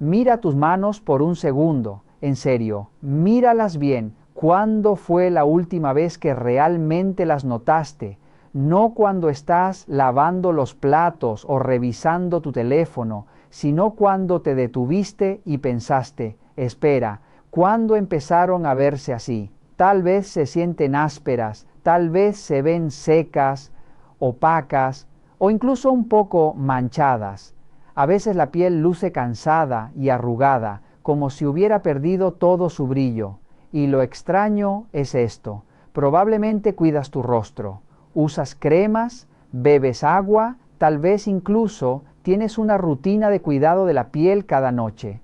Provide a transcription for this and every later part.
Mira tus manos por un segundo, en serio, míralas bien. ¿Cuándo fue la última vez que realmente las notaste? No cuando estás lavando los platos o revisando tu teléfono, sino cuando te detuviste y pensaste, espera, ¿cuándo empezaron a verse así? Tal vez se sienten ásperas, tal vez se ven secas, opacas o incluso un poco manchadas. A veces la piel luce cansada y arrugada, como si hubiera perdido todo su brillo. Y lo extraño es esto: probablemente cuidas tu rostro, usas cremas, bebes agua, tal vez incluso tienes una rutina de cuidado de la piel cada noche.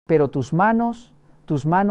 Pero tus manos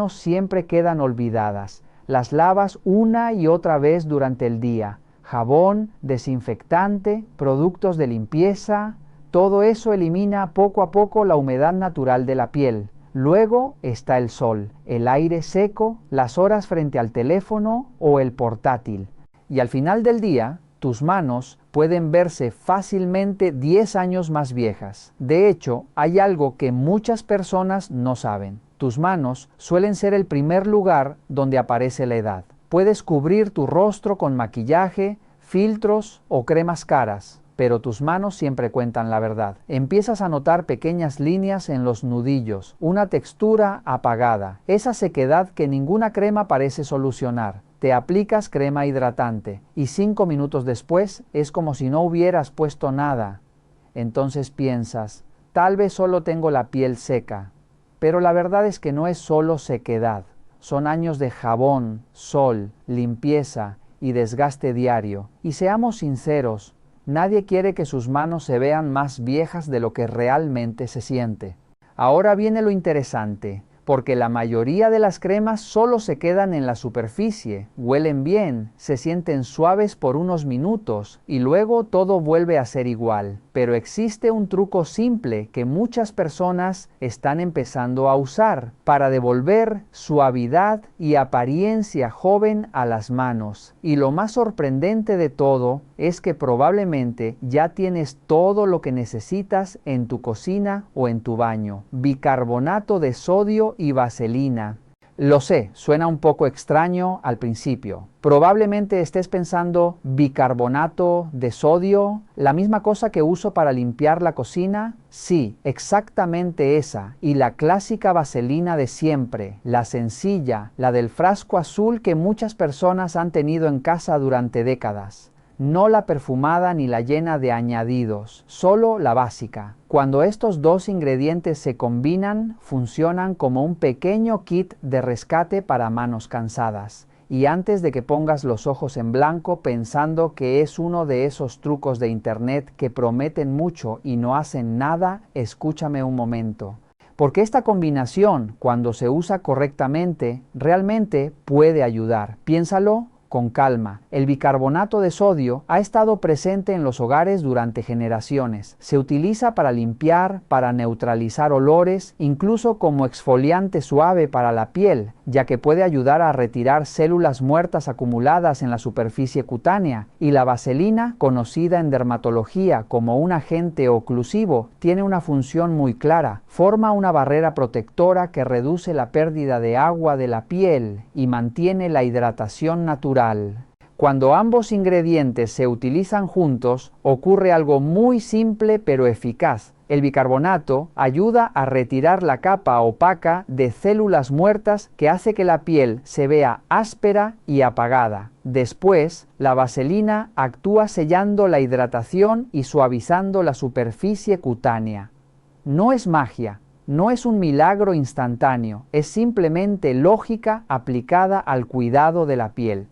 siempre quedan olvidadas. Las lavas una y otra vez durante el día. Jabón, desinfectante, productos de limpieza, todo eso elimina poco a poco la humedad natural de la piel. Luego está el sol, el aire seco, las horas frente al teléfono o el portátil. Y al final del día, tus manos pueden verse fácilmente 10 años más viejas. De hecho, hay algo que muchas personas no saben. Tus manos suelen ser el primer lugar donde aparece la edad. Puedes cubrir tu rostro con maquillaje, filtros o cremas caras, pero tus manos siempre cuentan la verdad. Empiezas a notar pequeñas líneas en los nudillos, una textura apagada, esa sequedad que ninguna crema parece solucionar. Te aplicas crema hidratante y 5 minutos después es como si no hubieras puesto nada. Entonces piensas, tal vez solo tengo la piel seca. Pero la verdad es que no es solo sequedad. Son años de jabón, sol, limpieza y desgaste diario. Y seamos sinceros, nadie quiere que sus manos se vean más viejas de lo que realmente se siente. Ahora viene lo interesante, porque la mayoría de las cremas solo se quedan en la superficie, huelen bien, se sienten suaves por unos minutos y luego todo vuelve a ser igual. Pero existe un truco simple que muchas personas están empezando a usar para devolver suavidad y apariencia joven a las manos. Y lo más sorprendente de todo es que probablemente ya tienes todo lo que necesitas en tu cocina o en tu baño. Bicarbonato de sodio y vaselina. Lo sé, suena un poco extraño al principio. Probablemente estés pensando, ¿bicarbonato de sodio? ¿La misma cosa que uso para limpiar la cocina? Sí, exactamente esa. Y la clásica vaselina de siempre, la sencilla, la del frasco azul que muchas personas han tenido en casa durante décadas. No la perfumada ni la llena de añadidos, solo la básica. Cuando estos dos ingredientes se combinan, funcionan como un pequeño kit de rescate para manos cansadas. Y antes de que pongas los ojos en blanco pensando que es uno de esos trucos de internet que prometen mucho y no hacen nada, escúchame un momento. Porque esta combinación, cuando se usa correctamente, realmente puede ayudar. Piénsalo con calma. El bicarbonato de sodio ha estado presente en los hogares durante generaciones. Se utiliza para limpiar, para neutralizar olores, incluso como exfoliante suave para la piel, ya que puede ayudar a retirar células muertas acumuladas en la superficie cutánea. Y la vaselina, conocida en dermatología como un agente oclusivo, tiene una función muy clara. Forma una barrera protectora que reduce la pérdida de agua de la piel y mantiene la hidratación natural. Cuando ambos ingredientes se utilizan juntos, ocurre algo muy simple pero eficaz. El bicarbonato ayuda a retirar la capa opaca de células muertas que hace que la piel se vea áspera y apagada. Después, la vaselina actúa sellando la hidratación y suavizando la superficie cutánea. No es magia. No es un milagro instantáneo, es simplemente lógica aplicada al cuidado de la piel.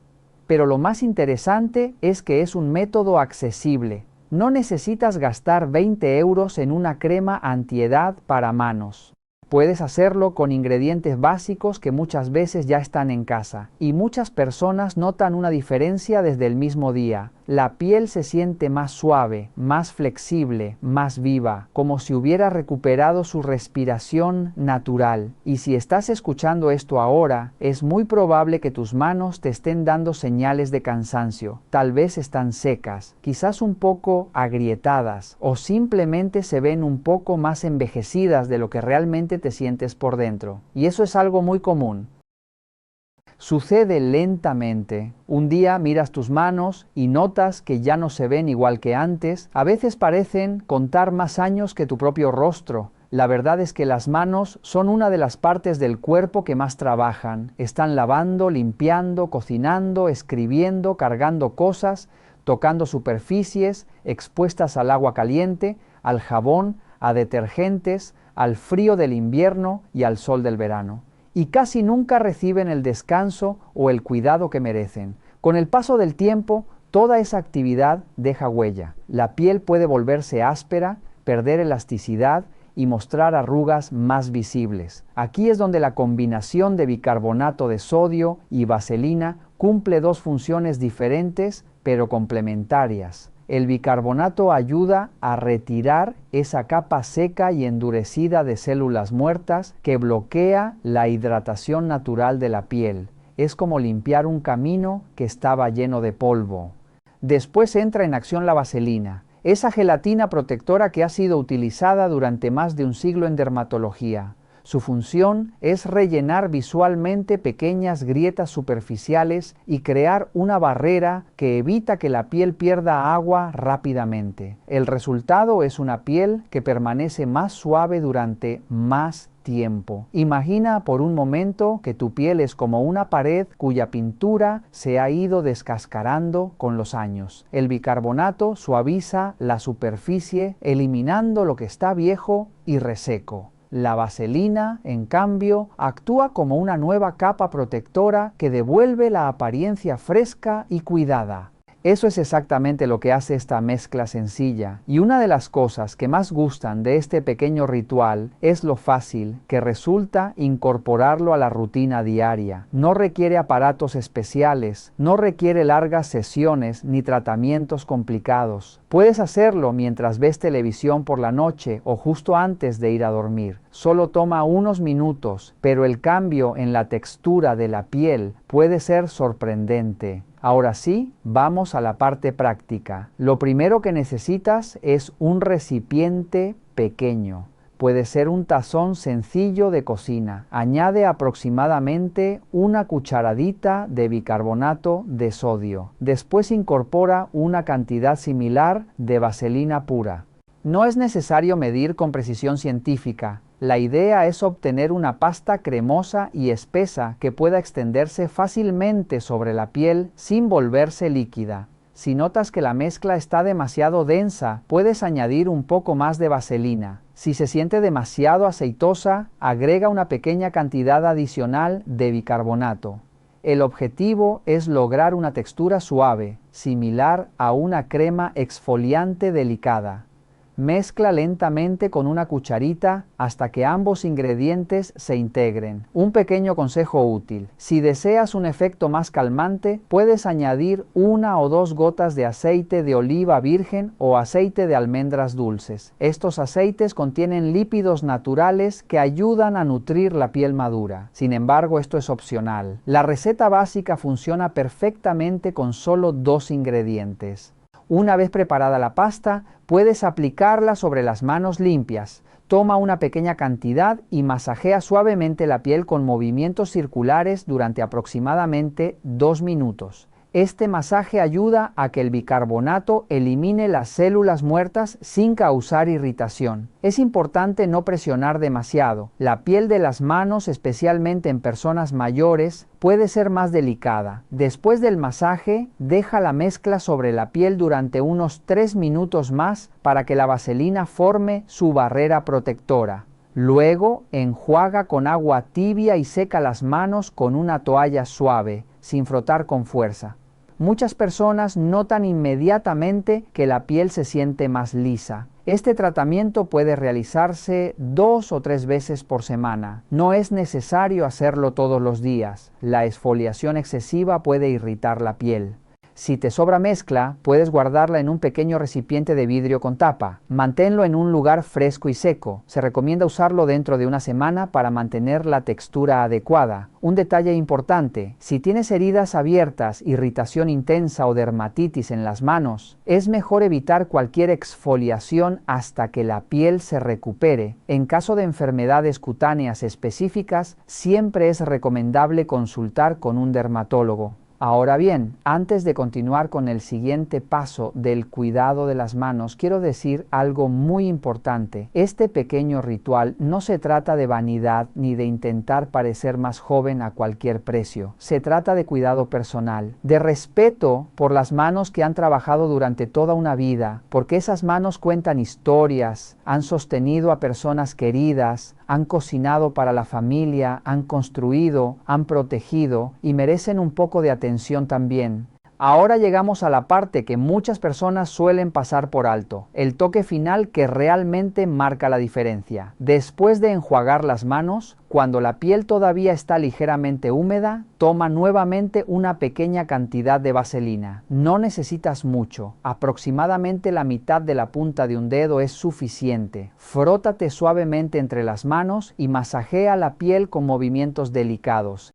Pero lo más interesante es que es un método accesible. No necesitas gastar 20 euros en una crema antiedad para manos. Puedes hacerlo con ingredientes básicos que muchas veces ya están en casa. Y muchas personas notan una diferencia desde el mismo día. la piel se siente más suave, más flexible, más viva, como si hubiera recuperado su respiración natural. Y si estás escuchando esto ahora, es muy probable que tus manos te estén dando señales de cansancio. Tal vez están secas, quizás un poco agrietadas, o simplemente se ven un poco más envejecidas de lo que realmente te sientes por dentro. Y eso es algo muy común. Sucede lentamente. Un día miras tus manos y notas que ya no se ven igual que antes. A veces parecen contar más años que tu propio rostro. La verdad es que las manos son una de las partes del cuerpo que más trabajan. Están lavando, limpiando, cocinando, escribiendo, cargando cosas, tocando superficies, expuestas al agua caliente, al jabón, a detergentes, al frío del invierno y al sol del verano. Y casi nunca reciben el descanso o el cuidado que merecen. Con el paso del tiempo, toda esa actividad deja huella. La piel puede volverse áspera, perder elasticidad y mostrar arrugas más visibles. Aquí es donde la combinación de bicarbonato de sodio y vaselina cumple dos funciones diferentes pero complementarias. El bicarbonato ayuda a retirar esa capa seca y endurecida de células muertas que bloquea la hidratación natural de la piel. Es como limpiar un camino que estaba lleno de polvo. Después entra en acción la vaselina, esa gelatina protectora que ha sido utilizada durante más de un siglo en dermatología. Su función es rellenar visualmente pequeñas grietas superficiales y crear una barrera que evita que la piel pierda agua rápidamente. El resultado es una piel que permanece más suave durante más tiempo. Imagina por un momento que tu piel es como una pared cuya pintura se ha ido descascarando con los años. El bicarbonato suaviza la superficie, eliminando lo que está viejo y reseco. La vaselina, en cambio, actúa como una nueva capa protectora que devuelve la apariencia fresca y cuidada. Eso es exactamente lo que hace esta mezcla sencilla. Y una de las cosas que más gustan de este pequeño ritual es lo fácil que resulta incorporarlo a la rutina diaria. No requiere aparatos especiales, no requiere largas sesiones ni tratamientos complicados. Puedes hacerlo mientras ves televisión por la noche o justo antes de ir a dormir. Solo toma unos minutos, pero el cambio en la textura de la piel puede ser sorprendente. Ahora sí, vamos a la parte práctica. Lo primero que necesitas es un recipiente pequeño. Puede ser un tazón sencillo de cocina. Añade aproximadamente una cucharadita de bicarbonato de sodio. Después incorpora una cantidad similar de vaselina pura. No es necesario medir con precisión científica. La idea es obtener una pasta cremosa y espesa que pueda extenderse fácilmente sobre la piel sin volverse líquida. Si notas que la mezcla está demasiado densa, puedes añadir un poco más de vaselina. Si se siente demasiado aceitosa, agrega una pequeña cantidad adicional de bicarbonato. El objetivo es lograr una textura suave, similar a una crema exfoliante delicada. Mezcla lentamente con una cucharita hasta que ambos ingredientes se integren. Un pequeño consejo útil: si deseas un efecto más calmante, puedes añadir 1 o 2 gotas de aceite de oliva virgen o aceite de almendras dulces. Estos aceites contienen lípidos naturales que ayudan a nutrir la piel madura. Sin embargo, esto es opcional. La receta básica funciona perfectamente con solo 2 ingredientes. Una vez preparada la pasta, puedes aplicarla sobre las manos limpias. Toma una pequeña cantidad y masajea suavemente la piel con movimientos circulares durante aproximadamente 2 minutos. Este masaje ayuda a que el bicarbonato elimine las células muertas sin causar irritación. Es importante no presionar demasiado. La piel de las manos, especialmente en personas mayores, puede ser más delicada. Después del masaje, deja la mezcla sobre la piel durante unos 3 minutos más para que la vaselina forme su barrera protectora. Luego, enjuaga con agua tibia y seca las manos con una toalla suave, sin frotar con fuerza. Muchas personas notan inmediatamente que la piel se siente más lisa. Este tratamiento puede realizarse 2 o 3 veces por semana. No es necesario hacerlo todos los días. La exfoliación excesiva puede irritar la piel. Si te sobra mezcla, puedes guardarla en un pequeño recipiente de vidrio con tapa. Manténlo en un lugar fresco y seco. Se recomienda usarlo dentro de una semana para mantener la textura adecuada. Un detalle importante: si tienes heridas abiertas, irritación intensa o dermatitis en las manos, es mejor evitar cualquier exfoliación hasta que la piel se recupere. En caso de enfermedades cutáneas específicas, siempre es recomendable consultar con un dermatólogo. Ahora bien, antes de continuar con el siguiente paso del cuidado de las manos, quiero decir algo muy importante. Este pequeño ritual no se trata de vanidad ni de intentar parecer más joven a cualquier precio. Se trata de cuidado personal, de respeto por las manos que han trabajado durante toda una vida, porque esas manos cuentan historias, han sostenido a personas queridas, han cocinado para la familia, han construido, han protegido y merecen un poco de atención también. Ahora llegamos a la parte que muchas personas suelen pasar por alto, el toque final que realmente marca la diferencia. Después de enjuagar las manos, cuando la piel todavía está ligeramente húmeda, toma nuevamente una pequeña cantidad de vaselina. No necesitas mucho, aproximadamente la mitad de la punta de un dedo es suficiente. Frótate suavemente entre las manos y masajea la piel con movimientos delicados.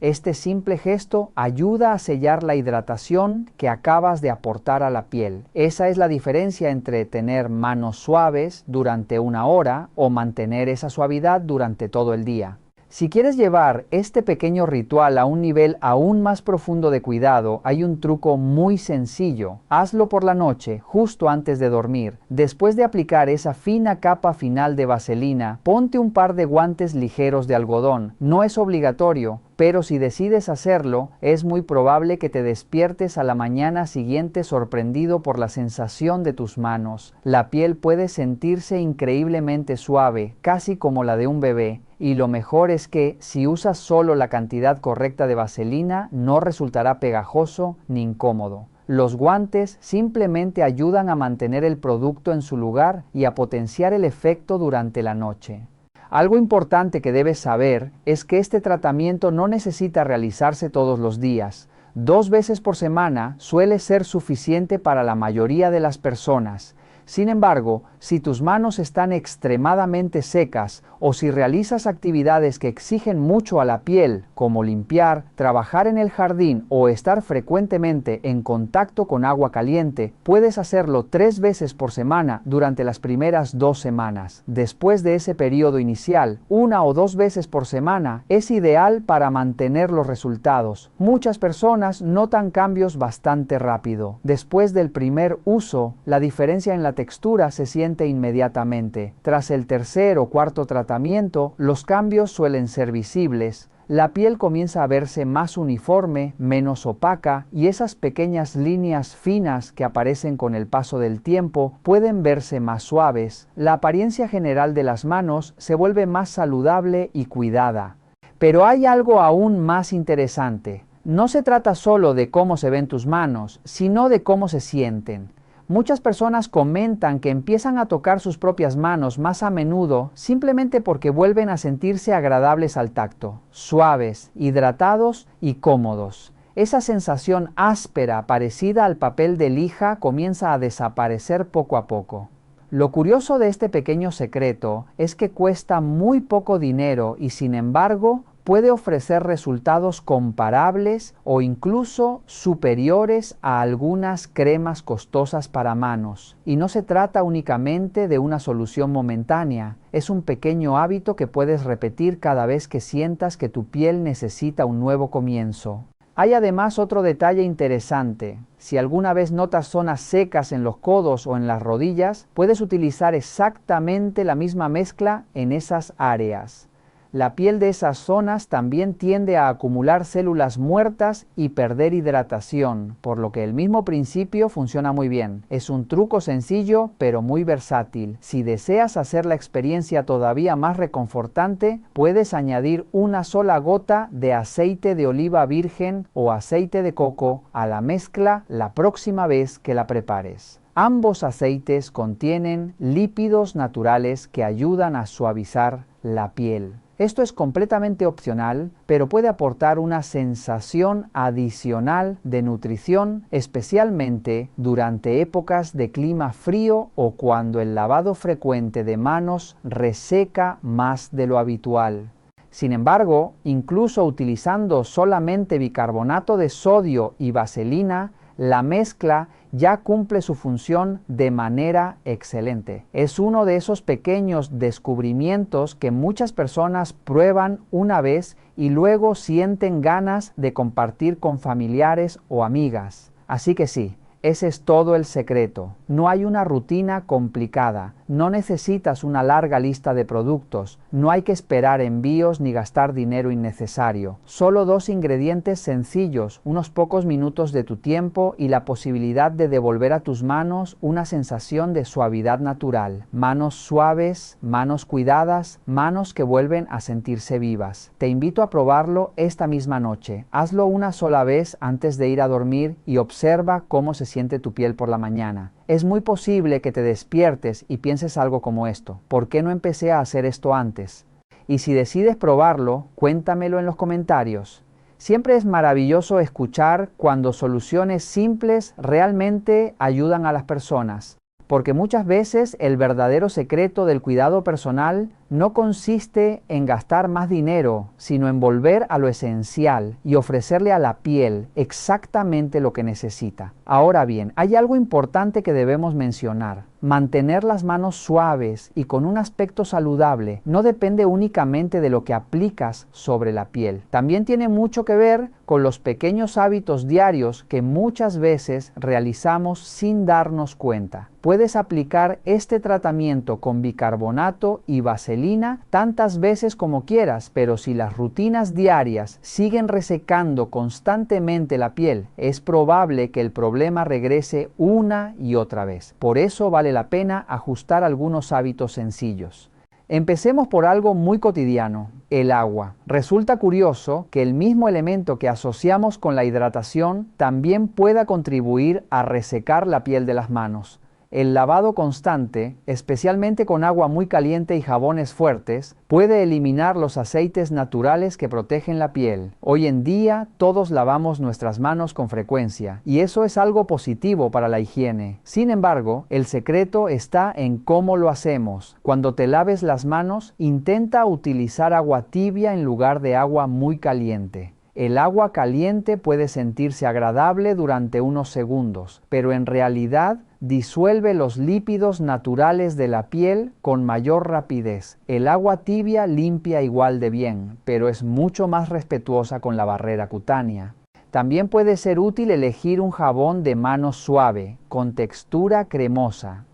Este simple gesto ayuda a sellar la hidratación que acabas de aportar a la piel. Esa es la diferencia entre tener manos suaves durante una hora o mantener esa suavidad durante todo el día. Si quieres llevar este pequeño ritual a un nivel aún más profundo de cuidado, hay un truco muy sencillo. Hazlo por la noche, justo antes de dormir. Después de aplicar esa fina capa final de vaselina, ponte un par de guantes ligeros de algodón. No es obligatorio, pero si decides hacerlo, es muy probable que te despiertes a la mañana siguiente sorprendido por la sensación de tus manos. La piel puede sentirse increíblemente suave, casi como la de un bebé. Y lo mejor es que, si usas solo la cantidad correcta de vaselina, no resultará pegajoso ni incómodo. Los guantes simplemente ayudan a mantener el producto en su lugar y a potenciar el efecto durante la noche. Algo importante que debes saber es que este tratamiento no necesita realizarse todos los días. 2 veces por semana suele ser suficiente para la mayoría de las personas. Sin embargo, si tus manos están extremadamente secas o si realizas actividades que exigen mucho a la piel, como limpiar, trabajar en el jardín o estar frecuentemente en contacto con agua caliente, puedes hacerlo 3 veces por semana durante las primeras 2 semanas. Después de ese periodo inicial, 1 o 2 veces por semana es ideal para mantener los resultados. Muchas personas notan cambios bastante rápido. Después del primer uso, la diferencia en la textura se siente inmediatamente. Tras el tercer o cuarto tratamiento, los cambios suelen ser visibles. La piel comienza a verse más uniforme, menos opaca, y esas pequeñas líneas finas que aparecen con el paso del tiempo pueden verse más suaves. La apariencia general de las manos se vuelve más saludable y cuidada. Pero hay algo aún más interesante. No se trata solo de cómo se ven tus manos, sino de cómo se sienten. Muchas personas comentan que empiezan a tocar sus propias manos más a menudo simplemente porque vuelven a sentirse agradables al tacto, suaves, hidratados y cómodos. Esa sensación áspera parecida al papel de lija comienza a desaparecer poco a poco. Lo curioso de este pequeño secreto es que cuesta muy poco dinero y sin embargo puede ofrecer resultados comparables o incluso superiores a algunas cremas costosas para manos. Y no se trata únicamente de una solución momentánea, es un pequeño hábito que puedes repetir cada vez que sientas que tu piel necesita un nuevo comienzo. Hay además otro detalle interesante. Si alguna vez notas zonas secas en los codos o en las rodillas, puedes utilizar exactamente la misma mezcla en esas áreas. La piel de esas zonas también tiende a acumular células muertas y perder hidratación, por lo que el mismo principio funciona muy bien. Es un truco sencillo, pero muy versátil. Si deseas hacer la experiencia todavía más reconfortante, puedes añadir una sola gota de aceite de oliva virgen o aceite de coco a la mezcla la próxima vez que la prepares. Ambos aceites contienen lípidos naturales que ayudan a suavizar la piel. Esto es completamente opcional, pero puede aportar una sensación adicional de nutrición, especialmente durante épocas de clima frío o cuando el lavado frecuente de manos reseca más de lo habitual. Sin embargo, incluso utilizando solamente bicarbonato de sodio y vaselina, la mezcla ya cumple su función de manera excelente. Es uno de esos pequeños descubrimientos que muchas personas prueban una vez y luego sienten ganas de compartir con familiares o amigas. Así que sí, ese es todo el secreto. No hay una rutina complicada, no necesitas una larga lista de productos, no hay que esperar envíos ni gastar dinero innecesario. Solo 2 ingredientes sencillos, unos pocos minutos de tu tiempo y la posibilidad de devolver a tus manos una sensación de suavidad natural. Manos suaves, manos cuidadas, manos que vuelven a sentirse vivas. Te invito a probarlo esta misma noche. Hazlo una sola vez antes de ir a dormir y observa cómo se siente tu piel por la mañana. Es muy posible que te despiertes y pienses algo como esto: ¿por qué no empecé a hacer esto antes? Y si decides probarlo, cuéntamelo en los comentarios. Siempre es maravilloso escuchar cuando soluciones simples realmente ayudan a las personas, porque muchas veces el verdadero secreto del cuidado personal no consiste en gastar más dinero, sino en volver a lo esencial y ofrecerle a la piel exactamente lo que necesita. Ahora bien, hay algo importante que debemos mencionar. Mantener las manos suaves y con un aspecto saludable no depende únicamente de lo que aplicas sobre la piel. También tiene mucho que ver con los pequeños hábitos diarios que muchas veces realizamos sin darnos cuenta. Puedes aplicar este tratamiento con bicarbonato y vaselina tantas veces como quieras, pero si las rutinas diarias siguen resecando constantemente la piel, es probable que el problema regrese una y otra vez. Por eso vale la pena ajustar algunos hábitos sencillos. Empecemos por algo muy cotidiano: el agua. Resulta curioso que el mismo elemento que asociamos con la hidratación también pueda contribuir a resecar la piel de las manos. El lavado constante, especialmente con agua muy caliente y jabones fuertes, puede eliminar los aceites naturales que protegen la piel. Hoy en día todos lavamos nuestras manos con frecuencia, y eso es algo positivo para la higiene. Sin embargo, el secreto está en cómo lo hacemos. Cuando te laves las manos, intenta utilizar agua tibia en lugar de agua muy caliente. El agua caliente puede sentirse agradable durante unos segundos, pero en realidad disuelve los lípidos naturales de la piel con mayor rapidez. El agua tibia limpia igual de bien, pero es mucho más respetuosa con la barrera cutánea. También puede ser útil elegir un jabón de mano suave, con textura cremosa.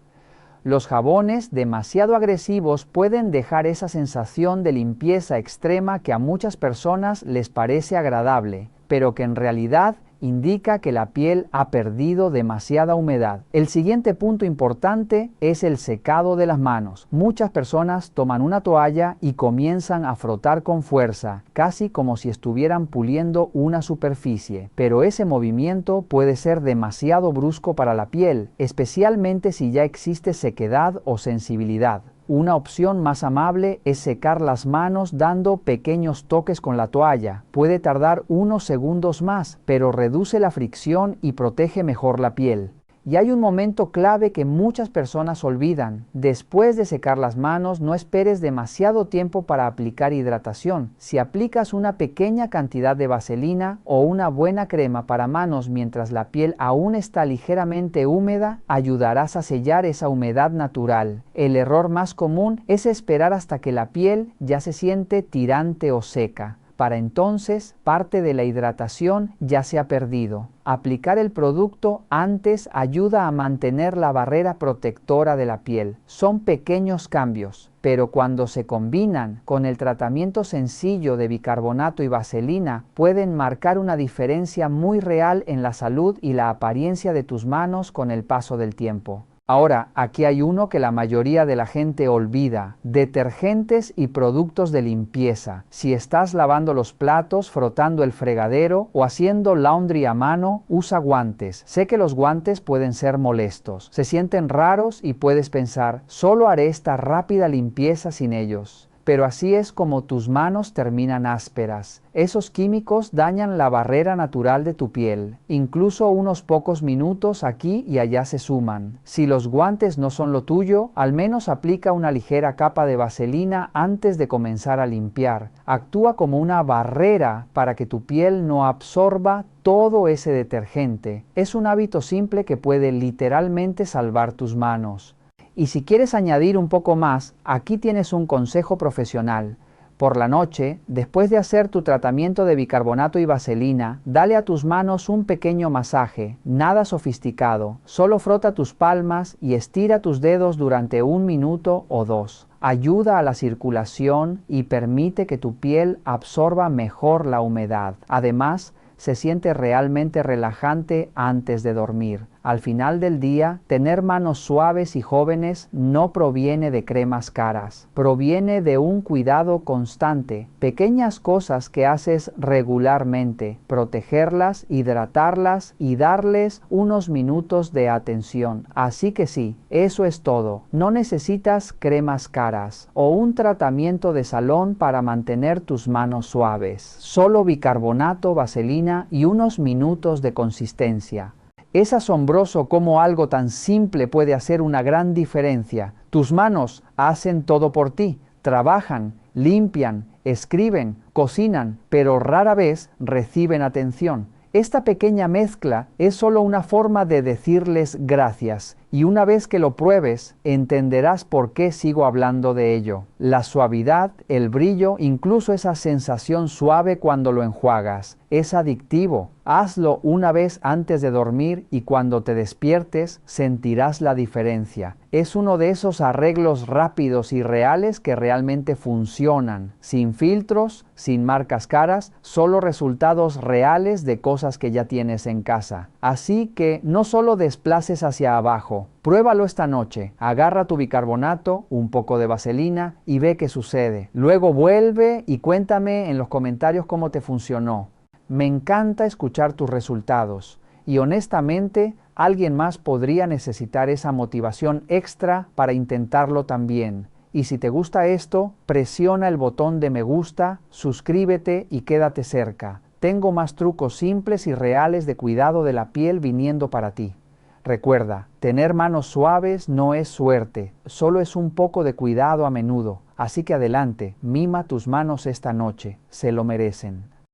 Los jabones demasiado agresivos pueden dejar esa sensación de limpieza extrema que a muchas personas les parece agradable, pero que en realidad indica que la piel ha perdido demasiada humedad. El siguiente punto importante es el secado de las manos. Muchas personas toman una toalla y comienzan a frotar con fuerza, casi como si estuvieran puliendo una superficie. Pero ese movimiento puede ser demasiado brusco para la piel, especialmente si ya existe sequedad o sensibilidad. Una opción más amable es secar las manos dando pequeños toques con la toalla. Puede tardar unos segundos más, pero reduce la fricción y protege mejor la piel. Y hay un momento clave que muchas personas olvidan. Después de secar las manos, no esperes demasiado tiempo para aplicar hidratación. Si aplicas una pequeña cantidad de vaselina o una buena crema para manos mientras la piel aún está ligeramente húmeda, ayudarás a sellar esa humedad natural. El error más común es esperar hasta que la piel ya se siente tirante o seca. Para entonces, parte de la hidratación ya se ha perdido. Aplicar el producto antes ayuda a mantener la barrera protectora de la piel. Son pequeños cambios, pero cuando se combinan con el tratamiento sencillo de bicarbonato y vaselina, pueden marcar una diferencia muy real en la salud y la apariencia de tus manos con el paso del tiempo. Ahora, aquí hay uno que la mayoría de la gente olvida: detergentes y productos de limpieza. Si estás lavando los platos, frotando el fregadero o haciendo laundry a mano, usa guantes. Sé que los guantes pueden ser molestos, se sienten raros y puedes pensar: solo haré esta rápida limpieza sin ellos. pero así es como tus manos terminan ásperas. Esos químicos dañan la barrera natural de tu piel. Incluso unos pocos minutos aquí y allá se suman. Si los guantes no son lo tuyo, al menos aplica una ligera capa de vaselina antes de comenzar a limpiar. Actúa como una barrera para que tu piel no absorba todo ese detergente. Es un hábito simple que puede literalmente salvar tus manos. Y si quieres añadir un poco más, aquí tienes un consejo profesional. Por la noche, después de hacer tu tratamiento de bicarbonato y vaselina, dale a tus manos un pequeño masaje, nada sofisticado. Solo frota tus palmas y estira tus dedos durante 1 minuto o 2. Ayuda a la circulación y permite que tu piel absorba mejor la humedad. Además, se siente realmente relajante antes de dormir. Al final del día, tener manos suaves y jóvenes no proviene de cremas caras, proviene de un cuidado constante, pequeñas cosas que haces regularmente, protegerlas, hidratarlas y darles unos minutos de atención. Así que sí, eso es todo. No necesitas cremas caras o un tratamiento de salón para mantener tus manos suaves. Solo bicarbonato, vaselina y unos minutos de consistencia. Es asombroso cómo algo tan simple puede hacer una gran diferencia. Tus manos hacen todo por ti, trabajan, limpian, escriben, cocinan, pero rara vez reciben atención. Esta pequeña mezcla es solo una forma de decirles gracias, y una vez que lo pruebes, entenderás por qué sigo hablando de ello. La suavidad, el brillo, incluso esa sensación suave cuando lo enjuagas, es adictivo. Hazlo una vez antes de dormir y cuando te despiertes sentirás la diferencia. Es uno de esos arreglos rápidos y reales que realmente funcionan, sin filtros, sin marcas caras, solo resultados reales de cosas que ya tienes en casa. Así que no solo desplaces hacia abajo, pruébalo esta noche, agarra tu bicarbonato, un poco de vaselina y ve qué sucede. Luego vuelve y cuéntame en los comentarios cómo te funcionó. Me encanta escuchar tus resultados y honestamente alguien más podría necesitar esa motivación extra para intentarlo también. Y si te gusta esto, presiona el botón de me gusta, suscríbete y quédate cerca. Tengo más trucos simples y reales de cuidado de la piel viniendo para ti. Recuerda, tener manos suaves no es suerte, solo es un poco de cuidado a menudo. Así que adelante, mima tus manos esta noche, se lo merecen.